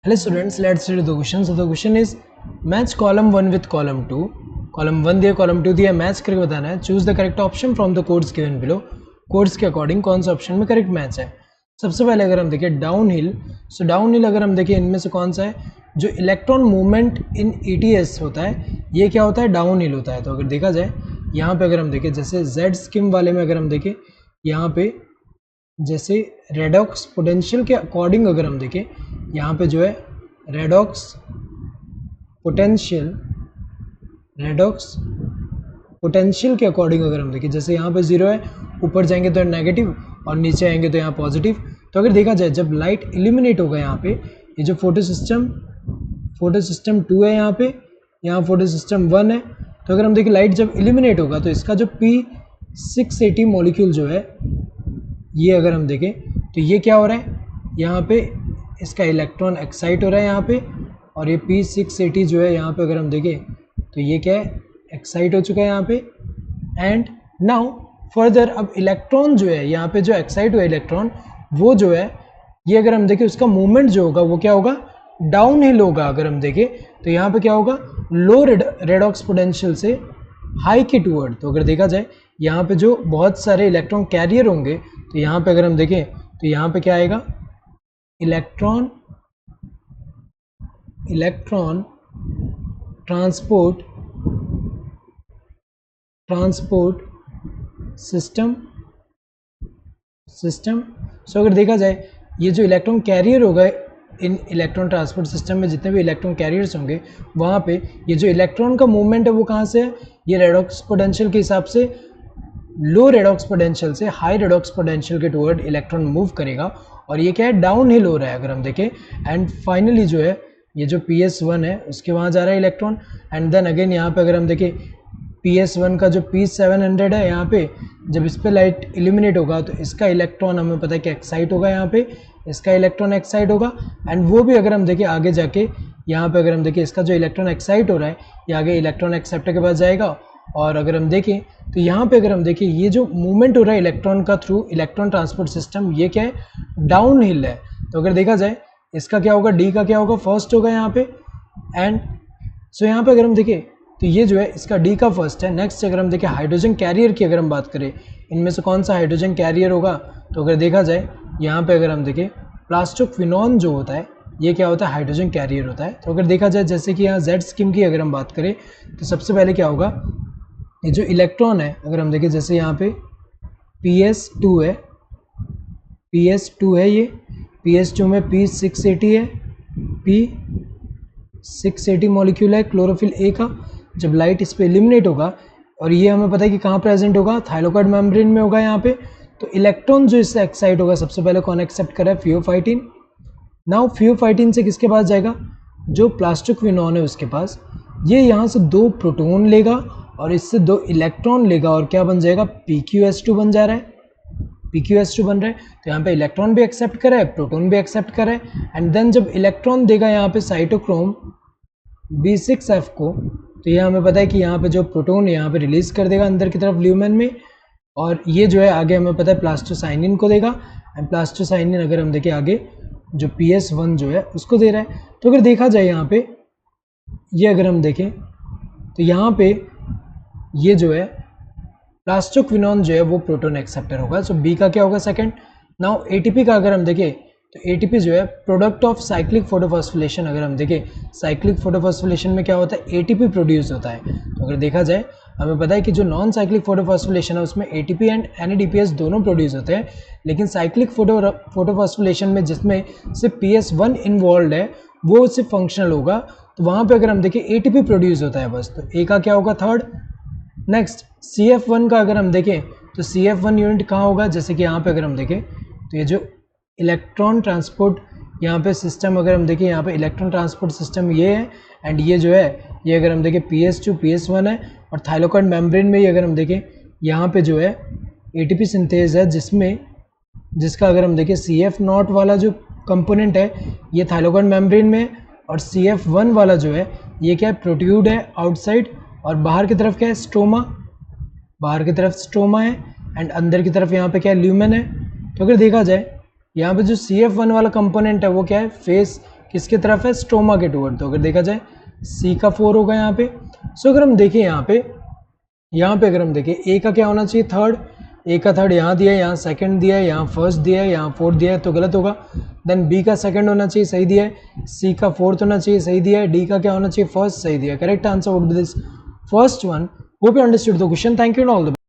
Hello students, let's read the question. So the question is match column 1 with column 2. Column 1 दिया, column 2 दिया, match करके बताना है. Choose the correct option from the codes given below. Codes के according कौन सा option में correct match है. सबसे पहले अगर हम देखें down hill, so down hill अगर हम देखें इनमें से कौन सा है जो इलेक्ट्रॉन मूवमेंट इन ETS होता है, ये क्या होता है, डाउन हिल होता है. तो अगर देखा जाए यहाँ पे अगर हम देखें जैसे जेड स्कीम वाले में अगर हम देखें यहाँ पे जैसे रेडॉक्स पोटेंशियल के अकॉर्डिंग अगर हम देखें यहाँ पे जो है रेडॉक्स पोटेंशियल के अकॉर्डिंग अगर हम देखें जैसे यहाँ पे जीरो है, ऊपर जाएंगे तो नेगेटिव और नीचे आएंगे तो यहाँ पॉजिटिव. तो अगर देखा जाए जब लाइट इल्यूमिनेट होगा यहाँ पे, ये जो फोटो सिस्टम 2 है यहाँ फोटो सिस्टम 1 है. तो अगर हम देखें लाइट जब इल्यूमिनेट होगा तो इसका जो P680 मॉलिक्यूल जो है ये अगर हम देखें तो ये क्या हो रहा है, यहाँ पे इसका इलेक्ट्रॉन एक्साइट हो रहा है यहाँ पे, और ये P680 जो है यहाँ पे अगर हम देखें तो ये क्या है, एक्साइट हो चुका है यहाँ पे. एंड नाउ फर्दर अब इलेक्ट्रॉन जो है यहाँ पे जो एक्साइट हुआ इलेक्ट्रॉन वो जो है ये अगर हम देखें उसका मूवमेंट जो होगा वो क्या होगा, डाउन हिल होगा. अगर हम देखें तो यहाँ पे क्या होगा, लो रेडॉक्स पोटेंशियल से हाई के टूवर्ड. तो अगर देखा जाए यहाँ पे जो बहुत सारे इलेक्ट्रॉन कैरियर होंगे तो यहाँ पे अगर हम देखें तो यहाँ पे क्या आएगा, इलेक्ट्रॉन ट्रांसपोर्ट सिस्टम. सो अगर देखा जाए ये जो इलेक्ट्रॉन कैरियर होगा इन इलेक्ट्रॉन ट्रांसपोर्ट सिस्टम में जितने भी इलेक्ट्रॉन कैरियर्स होंगे वहाँ पे ये जो इलेक्ट्रॉन का मूवमेंट है वो कहाँ से है, ये रेडॉक्स पोटेंशियल के हिसाब से लो रेडॉक्स पोटेंशियल से हाई रेडॉक्स पोटेंशियल के टुवर्ड इलेक्ट्रॉन मूव करेगा, और ये क्या है, डाउन हिल हो रहा है अगर हम देखें. एंड फाइनली जो है ये जो PS1 है उसके वहाँ जा रहा है इलेक्ट्रॉन. एंड देन अगेन यहाँ पे अगर हम देखें PS1 का जो P700 है यहाँ पे जब इस पर लाइट इल्यूमिनेट होगा तो इसका इलेक्ट्रॉन हमें पता है कि एक्साइट होगा, यहाँ पे इसका इलेक्ट्रॉन एक्साइट होगा. एंड वो भी अगर हम देखें आगे जाके यहाँ पे अगर हम देखें इसका जो इलेक्ट्रॉन एक्साइट हो रहा है ये आगे इलेक्ट्रॉन एक्सेप्टर के पास जाएगा. और अगर हम देखें तो यहाँ पे अगर हम देखें ये जो मूवमेंट हो रहा है इलेक्ट्रॉन का थ्रू इलेक्ट्रॉन ट्रांसपोर्ट सिस्टम ये क्या है, डाउन हिल है. तो अगर देखा जाए इसका क्या होगा, डी का क्या होगा, फर्स्ट होगा यहाँ पे. एंड सो यहाँ पे अगर हम देखें तो ये जो है इसका डी का फर्स्ट है. नेक्स्ट अगर हम देखें हाइड्रोजन कैरियर की अगर हम बात करें इनमें से कौन सा हाइड्रोजन कैरियर होगा, तो अगर देखा जाए यहाँ पे अगर हम देखें प्लास्टोक्विनोन जो होता है ये क्या होता है, हाइड्रोजन कैरियर होता है. तो अगर देखा जाए जैसे कि यहाँ जेड स्कीम की अगर हम बात करें तो सबसे पहले क्या होगा, ये जो इलेक्ट्रॉन है अगर हम देखें जैसे यहाँ पे PS2 है ये PS2 में P680 है, P680 मॉलिक्यूल है क्लोरोफिल A का. जब लाइट इस पे इल्यूमिनेट होगा और ये हमें पता है कि कहाँ प्रेजेंट होगा, थाइलाकोइड मेम्ब्रेन में होगा यहाँ पे. तो इलेक्ट्रॉन जो इससे एक्साइट होगा सबसे पहले कौन एक्सेप्ट करा है, फियोफाइटिन. नाउ फियोफाइटिन से किसके पास जाएगा, जो प्लास्टोक्विनोन है उसके पास. ये यहाँ से 2 प्रोटॉन लेगा और इससे 2 इलेक्ट्रॉन लेगा और क्या बन जाएगा, PQS2 बन जा रहा है, PQS2 बन रहा है. तो यहाँ पे इलेक्ट्रॉन भी एक्सेप्ट करा है, प्रोटॉन भी एक्सेप्ट करा है. एंड देन जब इलेक्ट्रॉन देगा यहाँ पे साइटोक्रोम B6F को, तो ये हमें पता है कि यहाँ पे जो प्रोटॉन यहाँ पे रिलीज कर देगा अंदर की तरफ ल्यूमेन में, और ये जो है आगे हमें पता है प्लास्टोसाइनिन को देगा. एंड प्लास्टोसाइनिन अगर हम देखें आगे जो PS1 जो है उसको दे रहा है. तो अगर देखा जाए यहाँ पे ये अगर हम देखें तो यहाँ पे ये जो है प्लास्टोक्विनोन जो है वो प्रोटॉन एक्सेप्टर होगा. सो बी का क्या होगा, सेकंड. नाउ ATP का अगर हम देखें तो ATP जो है प्रोडक्ट ऑफ साइक्लिक फोटोफॉस्फोरिलेशन. अगर हम देखें साइक्लिक फोटोफॉस्फोरिलेशन में क्या होता है, ATP प्रोड्यूस होता है. तो अगर देखा जाए हमें पता है कि जो नॉन साइक्लिक फोटोफॉस्फोरिलेशन है उसमें ATP एंड NADPS दोनों प्रोड्यूस होते हैं, लेकिन साइक्लिक फोटोफॉस्फोरिलेशन में जिसमें सिर्फ PS1 इन्वॉल्व है वो सिर्फ फंक्शनल होगा. तो वहाँ पे अगर हम देखें ATP प्रोड्यूस होता है बस. तो A का क्या होगा, थर्ड. नेक्स्ट CF1 का अगर हम देखें तो CF1 यूनिट कहाँ होगा, जैसे कि यहाँ पे अगर हम देखें तो ये जो इलेक्ट्रॉन ट्रांसपोर्ट यहाँ पे सिस्टम अगर हम देखें यहाँ पे इलेक्ट्रॉन ट्रांसपोर्ट सिस्टम ये है. एंड ये जो है ये अगर हम देखें PS2 PS1 है, और थाइलाकोइड मेम्ब्रेन में ही अगर हम देखें यहाँ पे जो है ATP सिंथेज है जिसका अगर हम देखें CF0 वाला जो कंपोनेंट है ये थाइलाकोइड मेम्ब्रेन में, और CF1 वाला जो है ये क्या है, प्रोट्यूड है आउटसाइड, और बाहर की तरफ क्या है, स्ट्रोमा है. एंड अंदर की तरफ यहाँ पे क्या है, ल्यूमेन है. तो अगर देखा जाए यहाँ पे जो CF1 वाला कंपोनेंट है वो क्या है, फेस किसके तरफ है, स्ट्रोमा के टूवर्ड। तो अगर देखा जाए सी का 4 होगा यहाँ पे। सो अगर हम देखें यहाँ पे अगर हम देखें ए का क्या होना चाहिए, थर्ड। ए का थर्ड यहाँ दिया है, यहाँ सेकंड दिया है, यहाँ फर्स्ट दिया है, यहाँ फोर्थ दिया है, तो गलत होगा। देन बी का सेकंड होना चाहिए, सही दिया है। सी का फोर्थ होना चाहिए, सही दिया है। डी का क्या होना चाहिए, फर्स्ट, सही दिया है। Correct answer would be this first one. Hope you understood the question. Thank you and all the